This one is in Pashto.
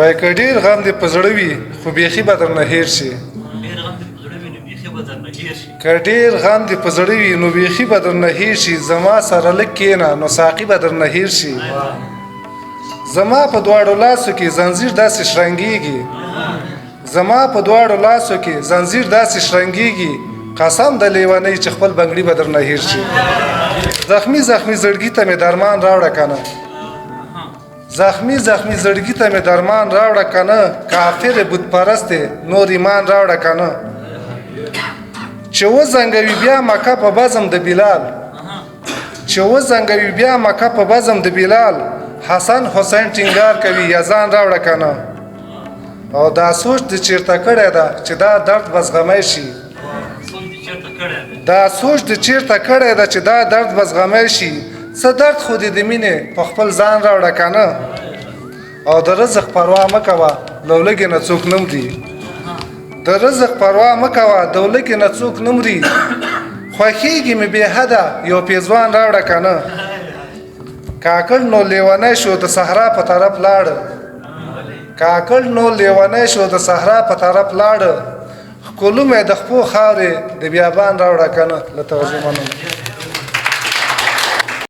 وای که ډېر غم دې په زړه وي خو بیخي به درنه هېر شي که ډېر غم دې په زړه وي نو بیخي به درنه هېر شي زما سره لږ کښېنه نو ساقي به درنه هېر شي زما په دواړو لاسو کې زنځیر داسې شرنګېږي زما په دواړو لاسو کې زنځیر داسې شرنګېږي قسم د لیونۍ چې خپل بنګړي به درنه هېر شي زخمي زخمي زړګي ته مې درمان راوړه که نه زخمی زخمی زړګي ته مې درمان راوړه که نه کافر بت پرست نور ایمان راوړه که نه چې وزنګوي بیا مکه په بزم د بلال چې وزنګوي بیا مکه په بزم د بلال حسن حسین ټینګار کوي یزان راوړه که نه او دا سوچ دې چېرته کړی ده چې دا درد به زغمی شي دا سوچ دې چېرته کړی ده چې دا درد به زغمی شي څه درد خو دې د مینې په خپل ځان راوړه که نه او د رزق پروا مه کوه له لږې نه څوک نه مري د رزق پروا مه کوه د لږې نه څوک نه مري خوښېږي مې بې حده یو پېزوان راوړه که نه کاکړ نو لیونی شو د صحرا په طرف لاړه کاکړ نو لیونی شو د صحرا په طرف لاړه ښکلو مې د خپو خاورې د بیابان راوړه که نه له توجه مننه